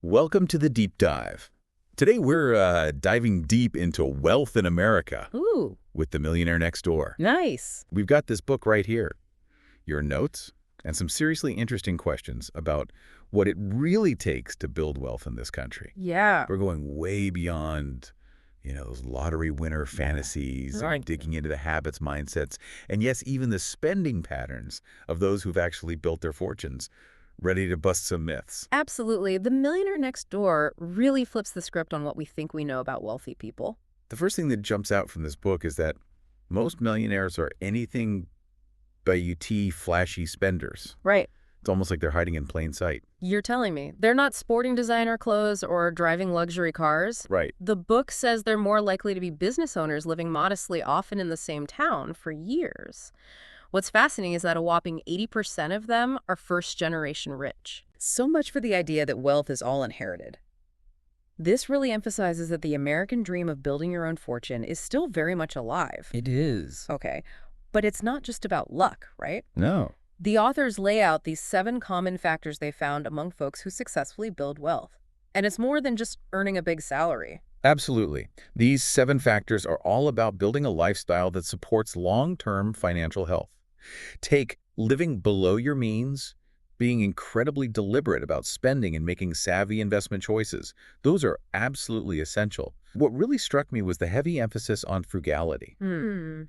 Welcome to the Deep Dive. Today we're diving deep into wealth in America Ooh, with the Millionaire Next Door. nice. We've got this book right here, your notes, and some seriously interesting questions about what it really takes to build wealth in this country. Yeah. We're going way beyond, those lottery winner fantasies and Right. digging into the habits, mindsets, and yes, even the spending patterns of those who've actually built their fortunes, ready to bust some myths. Absolutely. The Millionaire Next Door really flips the script on what we think we know about wealthy people. The first thing that jumps out from this book is that most millionaires are anything but flashy spenders. Right. It's almost like they're hiding in plain sight. You're telling me. They're not sporting designer clothes or driving luxury cars. Right. The book says they're more likely to be business owners living modestly, often in the same town, for years. What's fascinating is that a whopping 80% of them are first-generation rich. So much for the idea that wealth is all inherited. This really emphasizes that the American dream of building your own fortune is still very much alive. It is. Okay, but it's not just about luck, right? No. The authors lay out these 7 common factors they found among folks who successfully build wealth. And it's more than just earning a big salary. Absolutely. These 7 factors are all about building a lifestyle that supports long-term financial health. Take living below your means, being incredibly deliberate about spending and making savvy investment choices. Those are absolutely essential. What really struck me was the heavy emphasis on frugality.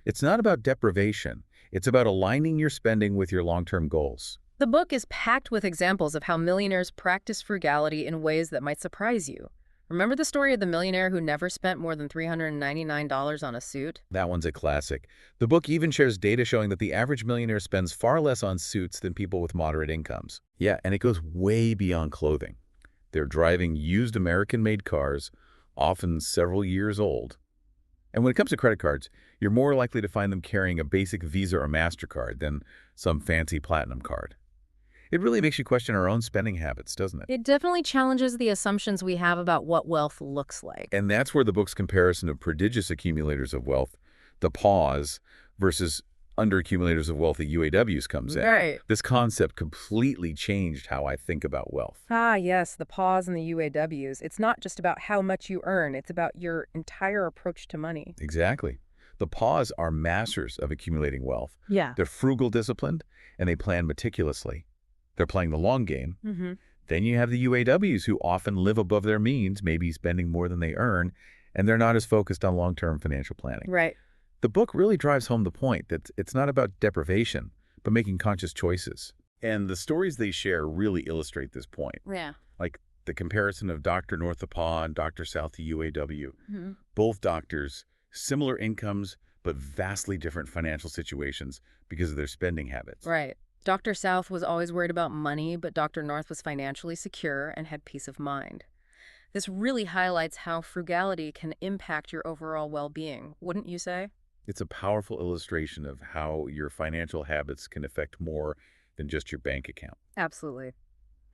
It's not about deprivation. It's about aligning your spending with your long-term goals. The book is packed with examples of how millionaires practice frugality in ways that might surprise you. Remember the story of the millionaire who never spent more than $399 on a suit? That one's a classic. The book even shares data showing that the average millionaire spends far less on suits than people with moderate incomes. Yeah, and it goes way beyond clothing. They're driving used American-made cars, often several years old. And when it comes to credit cards, you're more likely to find them carrying a basic Visa or MasterCard than some fancy platinum card. It really makes you question our own spending habits, doesn't it? It definitely challenges the assumptions we have about what wealth looks like. And that's where the book's comparison of prodigious accumulators of wealth, the PAWs, versus underaccumulators of wealth, the UAWs, comes in. Right. This concept completely changed how I think about wealth. Ah, yes, the pause and the UAWs. It's not just about how much you earn. It's about your entire approach to money. Exactly. The PAWs are masters of accumulating wealth. Yeah. They're frugal, disciplined, and they plan meticulously. They're playing the long game. Then you have the UAWs who often live above their means, maybe spending more than they earn, and they're not as focused on long-term financial planning. Right. The book really drives home the point that it's not about deprivation, but making conscious choices. And the stories they share really illustrate this point. Yeah. Like the comparison of Dr. North the PAW and Dr. South the UAW. Both doctors, similar incomes, but vastly different financial situations because of their spending habits. Right. Dr. South was always worried about money, but Dr. North was financially secure and had peace of mind. This really highlights how frugality can impact your overall well-being, wouldn't you say? It's a powerful illustration of how your financial habits can affect more than just your bank account. Absolutely.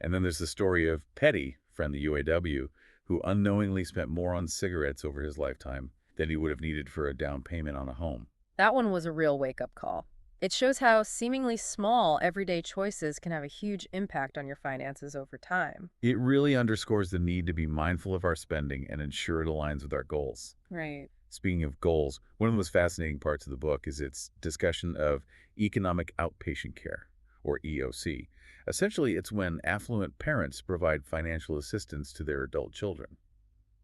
And then there's the story of Petty, friend the UAW, who unknowingly spent more on cigarettes over his lifetime than he would have needed for a down payment on a home. That one was a real wake-up call. It shows how seemingly small everyday choices can have a huge impact on your finances over time. It really underscores the need to be mindful of our spending and ensure it aligns with our goals. Right. Speaking of goals, one of the most fascinating parts of the book is its discussion of economic outpatient care, or EOC. Essentially, it's when affluent parents provide financial assistance to their adult children.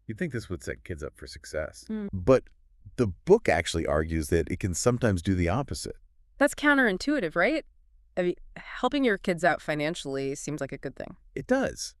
You'd think this would set kids up for success. But the book actually argues that it can sometimes do the opposite. That's counterintuitive, right? I mean, helping your kids out financially seems like a good thing. It does.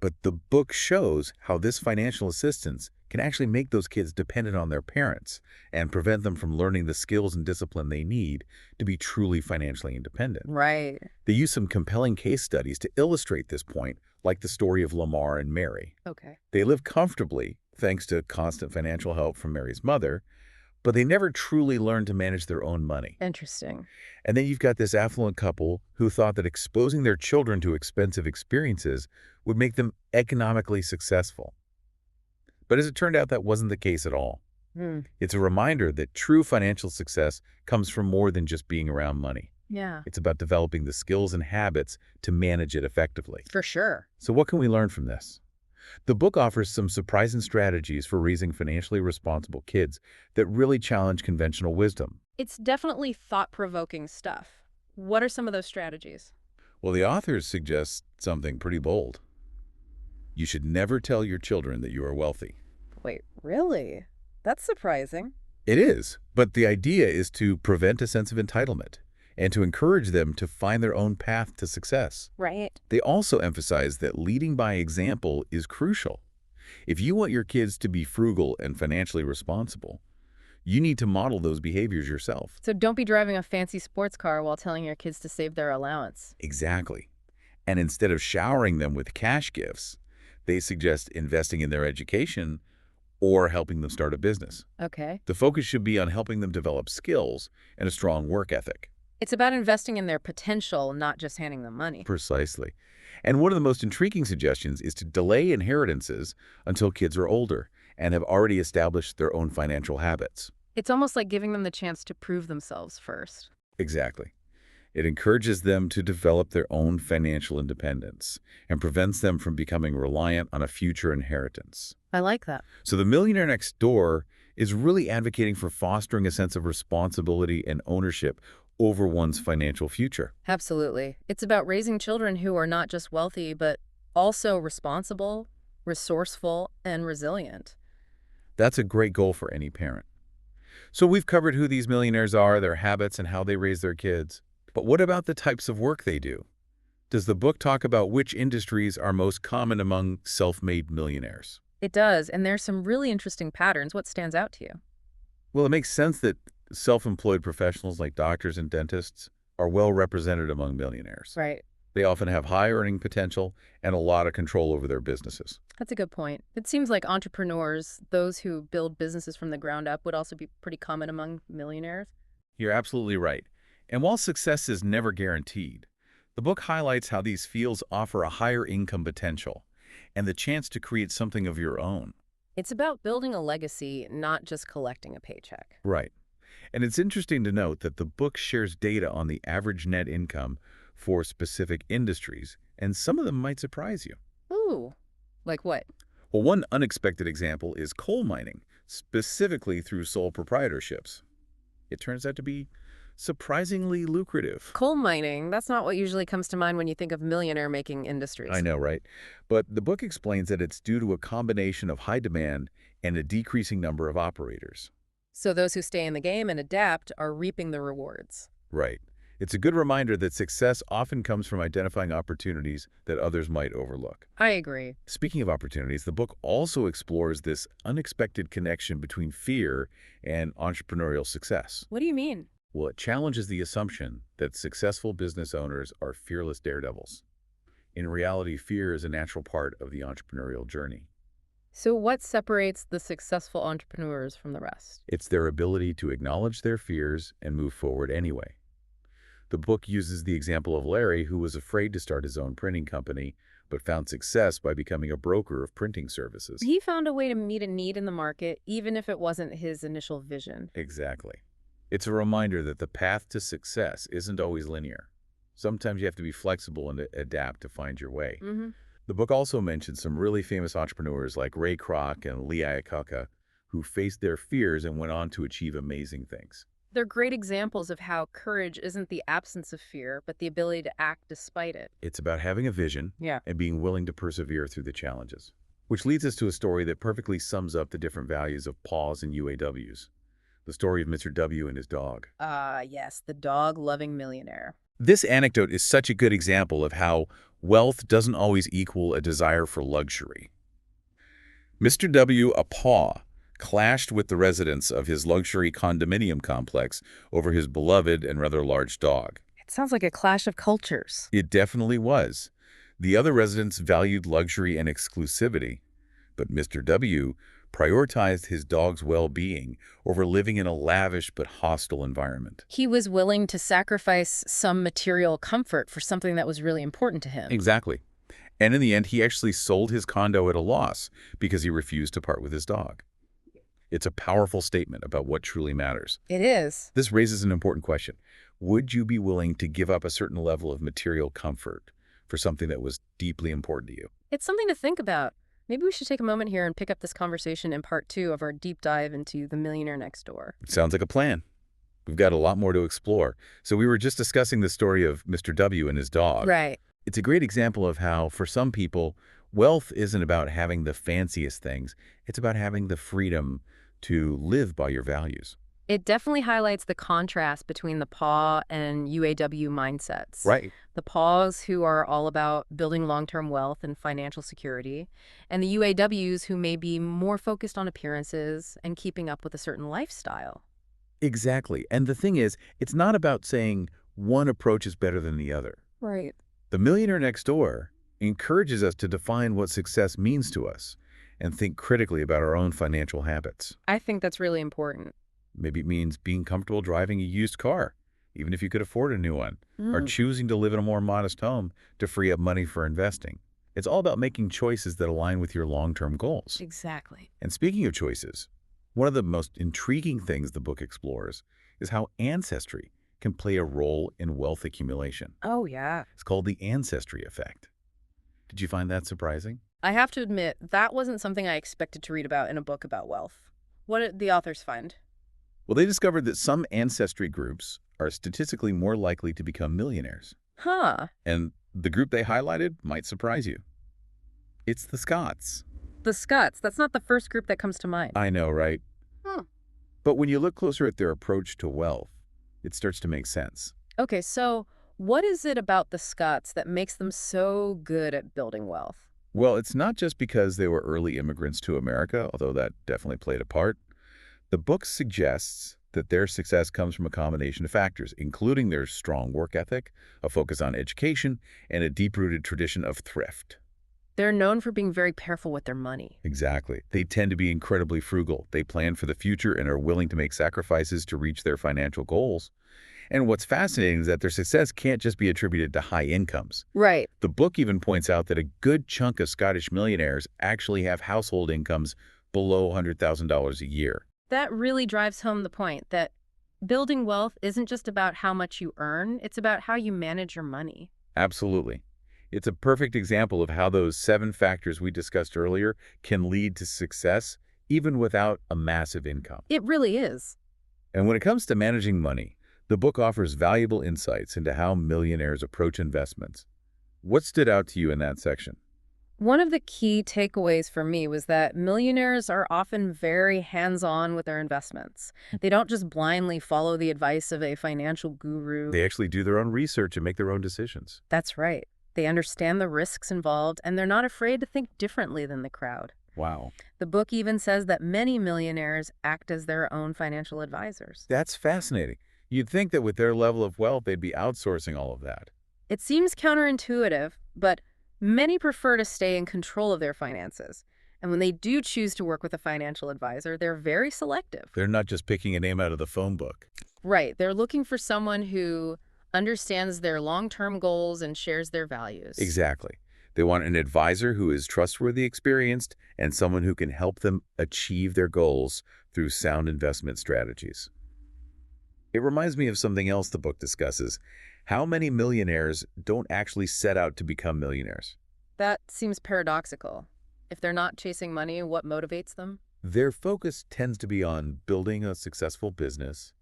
But the book shows how this financial assistance can actually make those kids dependent on their parents and prevent them from learning the skills and discipline they need to be truly financially independent. Right. They use some compelling case studies to illustrate this point, like the story of Lamar and Mary. Okay. They live comfortably thanks to constant financial help from Mary's mother, but they never truly learned to manage their own money. Interesting. And then you've got this affluent couple who thought that exposing their children to expensive experiences would make them economically successful. But as it turned out, that wasn't the case at all. It's a reminder that true financial success comes from more than just being around money. Yeah. It's about developing the skills and habits to manage it effectively. For sure. So what can we learn from this? The book offers some surprising strategies for raising financially responsible kids that really challenge conventional wisdom. It's definitely thought-provoking stuff. What are some of those strategies? Well, the authors suggest something pretty bold. You should never tell your children that you are wealthy. Wait, really? That's surprising. It is, but the idea is to prevent a sense of entitlement and to encourage them to find their own path to success. Right. They also emphasize that leading by example is crucial. If you want your kids to be frugal and financially responsible, you need to model those behaviors yourself. So don't be driving a fancy sports car while telling your kids to save their allowance. Exactly. And instead of showering them with cash gifts, they suggest investing in their education or helping them start a business. Okay. The focus should be on helping them develop skills and a strong work ethic. It's about investing in their potential, not just handing them money. Precisely. And one of the most intriguing suggestions is to delay inheritances until kids are older and have already established their own financial habits. It's almost like giving them the chance to prove themselves first. Exactly. It encourages them to develop their own financial independence and prevents them from becoming reliant on a future inheritance. I like that. So the Millionaire Next Door is really advocating for fostering a sense of responsibility and ownership over one's financial future. Absolutely. It's about raising children who are not just wealthy, but also responsible, resourceful, and resilient. That's a great goal for any parent. So we've covered who these millionaires are, their habits, and how they raise their kids. But what about the types of work they do? Does the book talk about which industries are most common among self-made millionaires? It does, and there's some really interesting patterns. What stands out to you? Well, it makes sense that self-employed professionals like doctors and dentists are well represented among millionaires. Right. They often have high earning potential and a lot of control over their businesses. That's a good point. It seems like entrepreneurs, those who build businesses from the ground up, would also be pretty common among millionaires. You're absolutely right. And while success is never guaranteed, the book highlights how these fields offer a higher income potential and the chance to create something of your own. It's about building a legacy, not just collecting a paycheck. Right. And it's interesting to note that the book shares data on the average net income for specific industries, and some of them might surprise you. Ooh, like what? Well, one unexpected example is coal mining, specifically through sole proprietorships. It turns out to be surprisingly lucrative. Coal mining, that's not what usually comes to mind when you think of millionaire-making industries. I know, right? But the book explains that it's due to a combination of high demand and a decreasing number of operators. So those who stay in the game and adapt are reaping the rewards. Right. It's a good reminder that success often comes from identifying opportunities that others might overlook. I agree. Speaking of opportunities, the book also explores this unexpected connection between fear and entrepreneurial success. What do you mean? Well, it challenges the assumption that successful business owners are fearless daredevils. In reality, fear is a natural part of the entrepreneurial journey. So what separates the successful entrepreneurs from the rest? It's their ability to acknowledge their fears and move forward anyway. The book uses the example of Larry, who was afraid to start his own printing company, but found success by becoming a broker of printing services. He found a way to meet a need in the market, even if it wasn't his initial vision. Exactly. It's a reminder that the path to success isn't always linear. Sometimes you have to be flexible and adapt to find your way. The book also mentions some really famous entrepreneurs like Ray Kroc and Lee Iacocca, who faced their fears and went on to achieve amazing things. They're great examples of how courage isn't the absence of fear, but the ability to act despite it. It's about having a vision Yeah. and being willing to persevere through the challenges. Which leads us to a story that perfectly sums up the different values of PAWs and UAWs. The story of Mr. W and his dog. Yes, the dog-loving millionaire. This anecdote is such a good example of how wealth doesn't always equal a desire for luxury. Mr. W, a paw, clashed with the residents of his luxury condominium complex over his beloved and rather large dog. It sounds like a clash of cultures. It definitely was. The other residents valued luxury and exclusivity, but Mr. W prioritized his dog's well-being over living in a lavish but hostile environment. He was willing to sacrifice some material comfort for something that was really important to him. Exactly. And in the end, he actually sold his condo at a loss because he refused to part with his dog. It's a powerful statement about what truly matters. It is. This raises an important question. Would you be willing to give up a certain level of material comfort for something that was deeply important to you? It's something to think about. Maybe we should take a moment here and pick up this conversation in part 2 of our deep dive into The Millionaire Next Door. Sounds like a plan. We've got a lot more to explore. So we were just discussing the story of Mr. W and his dog. Right. It's a great example of how, for some people, wealth isn't about having the fanciest things. It's about having the freedom to live by your values. It definitely highlights the contrast between the PAW and UAW mindsets. Right. The PAWs who are all about building long-term wealth and financial security, and the UAWs who may be more focused on appearances and keeping up with a certain lifestyle. Exactly. And the thing is, it's not about saying one approach is better than the other. Right. The Millionaire Next Door encourages us to define what success means to us and think critically about our own financial habits. I think that's really important. Maybe it means being comfortable driving a used car, even if you could afford a new one, or choosing to live in a more modest home to free up money for investing. It's all about making choices that align with your long-term goals. Exactly. And speaking of choices, one of the most intriguing things the book explores is how ancestry can play a role in wealth accumulation. Oh, yeah. It's called the ancestry effect. Did you find that surprising? I have to admit, that wasn't something I expected to read about in a book about wealth. What did the authors find? Well, they discovered that some ancestry groups are statistically more likely to become millionaires. Huh. And the group they highlighted might surprise you. It's the Scots. The Scots, that's not the first group that comes to mind. I know, right? Hmm. But when you look closer at their approach to wealth, it starts to make sense. Okay, so what is it about the Scots that makes them so good at building wealth? Well, it's not just because they were early immigrants to America, although that definitely played a part. The book suggests that their success comes from a combination of factors, including their strong work ethic, a focus on education, and a deep-rooted tradition of thrift. They're known for being very careful with their money. Exactly. They tend to be incredibly frugal. They plan for the future and are willing to make sacrifices to reach their financial goals. And what's fascinating is that their success can't just be attributed to high incomes. Right. The book even points out that a good chunk of Scottish millionaires actually have household incomes below $100,000 a year. That really drives home the point that building wealth isn't just about how much you earn, it's about how you manage your money. Absolutely. It's a perfect example of how those 7 factors we discussed earlier can lead to success even without a massive income. It really is. And when it comes to managing money, the book offers valuable insights into how millionaires approach investments. What stood out to you in that section? One of the key takeaways for me was that millionaires are often very hands-on with their investments. They don't just blindly follow the advice of a financial guru. They actually do their own research and make their own decisions. That's right. They understand the risks involved, and they're not afraid to think differently than the crowd. Wow. The book even says that many millionaires act as their own financial advisors. That's fascinating. You'd think that with their level of wealth, they'd be outsourcing all of that. It seems counterintuitive, but many prefer to stay in control of their finances. And when they do choose to work with a financial advisor, they're very selective. They're not just picking a name out of the phone book. Right. They're looking for someone who understands their long-term goals and shares their values. Exactly. They want an advisor who is trustworthy, experienced, and someone who can help them achieve their goals through sound investment strategies. It reminds me of something else the book discusses. How many millionaires don't actually set out to become millionaires? That seems paradoxical. If they're not chasing money, what motivates them? Their focus tends to be on building a successful business,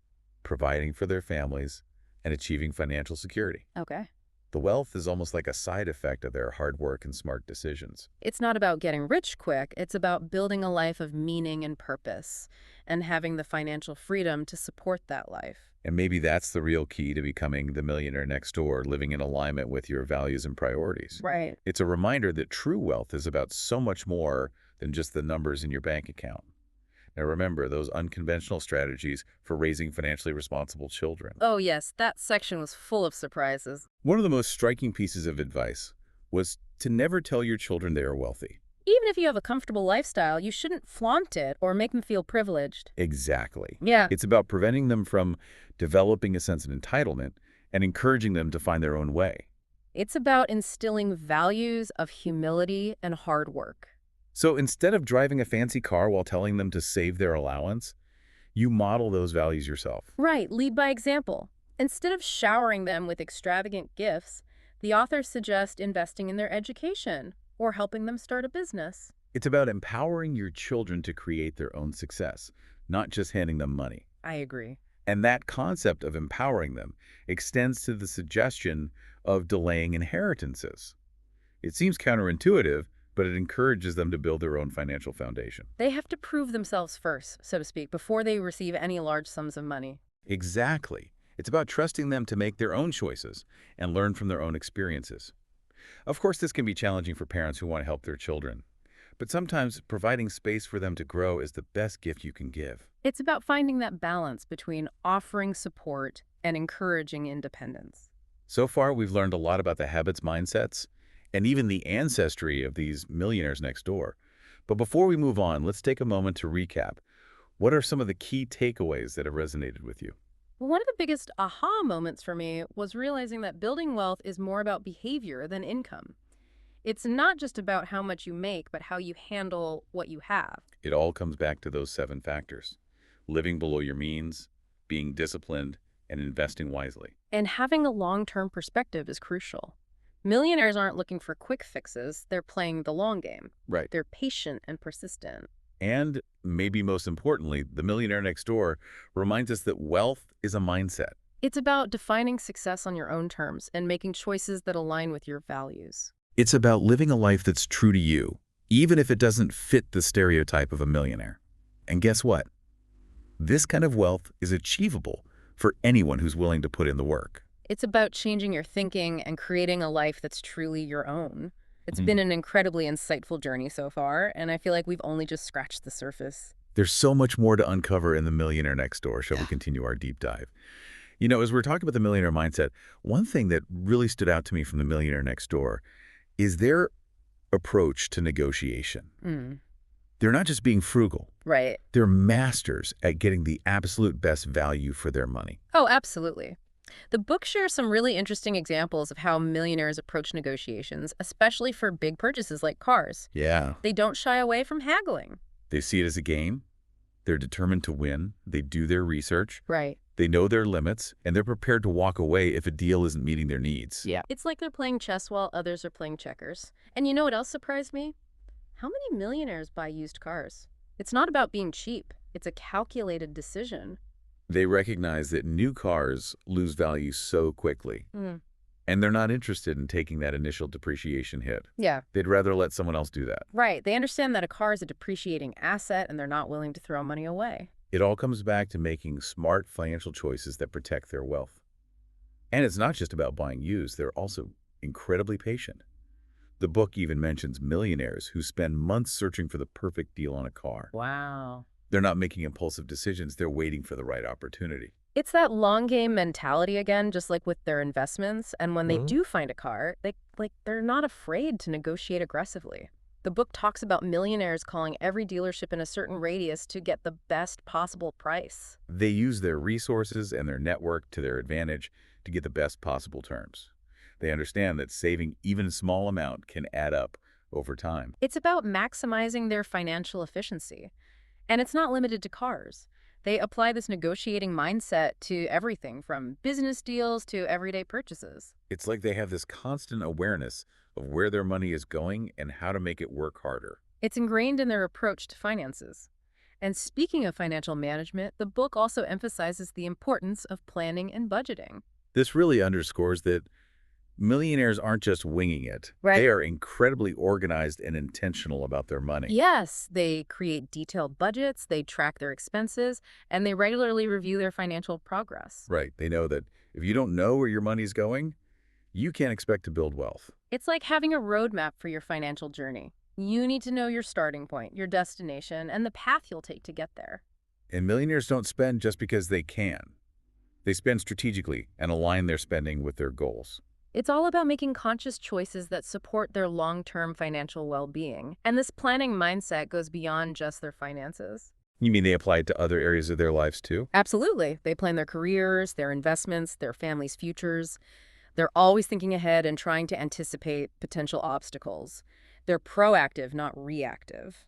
providing for their families, and achieving financial security. Okay. The wealth is almost like a side effect of their hard work and smart decisions. It's not about getting rich quick. It's about building a life of meaning and purpose and having the financial freedom to support that life. And maybe that's the real key to becoming the millionaire next door, living in alignment with your values and priorities. Right. It's a reminder that true wealth is about so much more than just the numbers in your bank account. Now remember those unconventional strategies for raising financially responsible children. Oh, yes, that section was full of surprises. One of the most striking pieces of advice was to never tell your children they are wealthy. Even if you have a comfortable lifestyle, you shouldn't flaunt it or make them feel privileged. Exactly. Yeah. It's about preventing them from developing a sense of entitlement and encouraging them to find their own way. It's about instilling values of humility and hard work. So instead of driving a fancy car while telling them to save their allowance, you model those values yourself. Right, lead by example. Instead of showering them with extravagant gifts, the authors suggest investing in their education or helping them start a business. It's about empowering your children to create their own success, not just handing them money. I agree. And that concept of empowering them extends to the suggestion of delaying inheritances. It seems counterintuitive, but it encourages them to build their own financial foundation. They have to prove themselves first, so to speak, before they receive any large sums of money. Exactly. It's about trusting them to make their own choices and learn from their own experiences. Of course, this can be challenging for parents who want to help their children, but sometimes providing space for them to grow is the best gift you can give. It's about finding that balance between offering support and encouraging independence. So far, we've learned a lot about the habits, mindsets, and even the ancestry of these millionaires next door. But before we move on, let's take a moment to recap. What are some of the key takeaways that have resonated with you? Well, one of the biggest aha moments for me was realizing that building wealth is more about behavior than income. It's not just about how much you make, but how you handle what you have. It all comes back to those 7 factors: living below your means, being disciplined, and investing wisely. And having a long-term perspective is crucial. Millionaires aren't looking for quick fixes, they're playing the long game. Right. They're patient and persistent. And maybe most importantly, the Millionaire Next Door reminds us that wealth is a mindset. It's about defining success on your own terms and making choices that align with your values. It's about living a life that's true to you, even if it doesn't fit the stereotype of a millionaire. And guess what? This kind of wealth is achievable for anyone who's willing to put in the work. It's about changing your thinking and creating a life that's truly your own. It's been an incredibly insightful journey so far, and I feel like we've only just scratched the surface. There's so much more to uncover in the Millionaire Next Door. Shall we continue our deep dive? You know, as we're talking about the millionaire mindset, one thing that really stood out to me from the Millionaire Next Door is their approach to negotiation. They're not just being frugal. Right. They're masters at getting the absolute best value for their money. Oh, absolutely. The book shares some really interesting examples of how millionaires approach negotiations, especially for big purchases like cars. Yeah. They don't shy away from haggling. They see it as a game. They're determined to win. They do their research. Right. They know their limits, and they're prepared to walk away if a deal isn't meeting their needs. Yeah. It's like they're playing chess while others are playing checkers. And you know what else surprised me? How many millionaires buy used cars? It's not about being cheap. It's a calculated decision. They recognize that new cars lose value so quickly, and they're not interested in taking that initial depreciation hit. Yeah. They'd rather let someone else do that. Right. They understand that a car is a depreciating asset and they're not willing to throw money away. It all comes back to making smart financial choices that protect their wealth. And it's not just about buying used. They're also incredibly patient. The book even mentions millionaires who spend months searching for the perfect deal on a car. Wow. They're not making impulsive decisions. They're waiting for the right opportunity. It's that long game mentality again, just like with their investments. And when they do find a car, they're not afraid to negotiate aggressively. The book talks about millionaires calling every dealership in a certain radius to get the best possible price. They use their resources and their network to their advantage to get the best possible terms. They understand that saving even a small amount can add up over time. It's about maximizing their financial efficiency. And it's not limited to cars. They apply this negotiating mindset to everything from business deals to everyday purchases. It's like they have this constant awareness of where their money is going and how to make it work harder. It's ingrained in their approach to finances. And speaking of financial management, the book also emphasizes the importance of planning and budgeting. This really underscores that millionaires aren't just winging it. Right. They are incredibly organized and intentional about their money. Yes, they create detailed budgets, they track their expenses, and they regularly review their financial progress. Right. They know that if you don't know where your money's going, you can't expect to build wealth. It's like having a roadmap for your financial journey. You need to know your starting point, your destination, and the path you'll take to get there. And millionaires don't spend just because they can. They spend strategically and align their spending with their goals. It's all about making conscious choices that support their long-term financial well-being. And this planning mindset goes beyond just their finances. You mean they apply it to other areas of their lives too? Absolutely. They plan their careers, their investments, their family's futures. They're always thinking ahead and trying to anticipate potential obstacles. They're proactive, not reactive.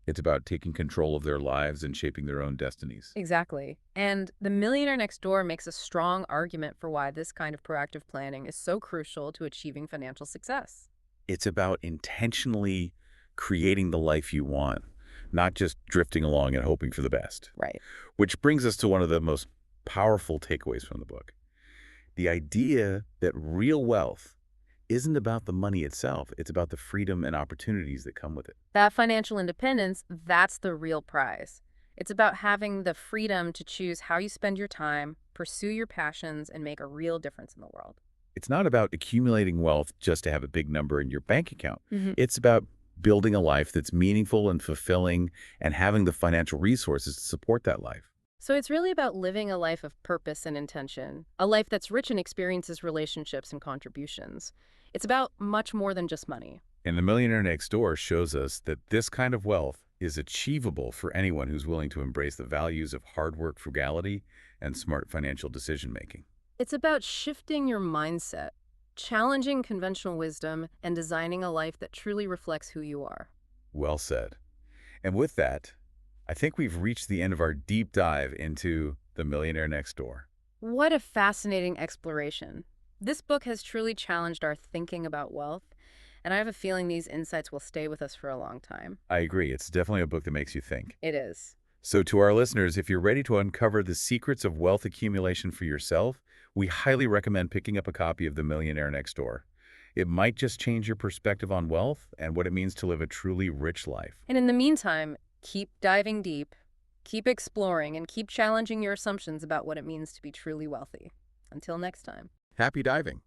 It's about taking control of their lives and shaping their own destinies. Exactly. And The Millionaire Next Door makes a strong argument for why this kind of proactive planning is so crucial to achieving financial success. It's about intentionally creating the life you want, not just drifting along and hoping for the best. Right. Which brings us to one of the most powerful takeaways from the book. The idea that real wealth isn't about the money itself. It's about the freedom and opportunities that come with it. That financial independence, that's the real prize. It's about having the freedom to choose how you spend your time, pursue your passions, and make a real difference in the world. It's not about accumulating wealth just to have a big number in your bank account. Hmm. It's about building a life that's meaningful and fulfilling and having the financial resources to support that life. So it's really about living a life of purpose and intention, a life that's rich in experiences, relationships, and contributions. It's about much more than just money. And the Millionaire Next Door shows us that this kind of wealth is achievable for anyone who's willing to embrace the values of hard work, frugality, and smart financial decision-making. It's about shifting your mindset, challenging conventional wisdom, and designing a life that truly reflects who you are. Well said. And with that, I think we've reached the end of our deep dive into The Millionaire Next Door. What a fascinating exploration. This book has truly challenged our thinking about wealth, and I have a feeling these insights will stay with us for a long time. I agree. It's definitely a book that makes you think. It is. So to our listeners, if you're ready to uncover the secrets of wealth accumulation for yourself, we highly recommend picking up a copy of The Millionaire Next Door. It might just change your perspective on wealth and what it means to live a truly rich life. And in the meantime, keep diving deep, keep exploring, and keep challenging your assumptions about what it means to be truly wealthy. Until next time. Happy diving!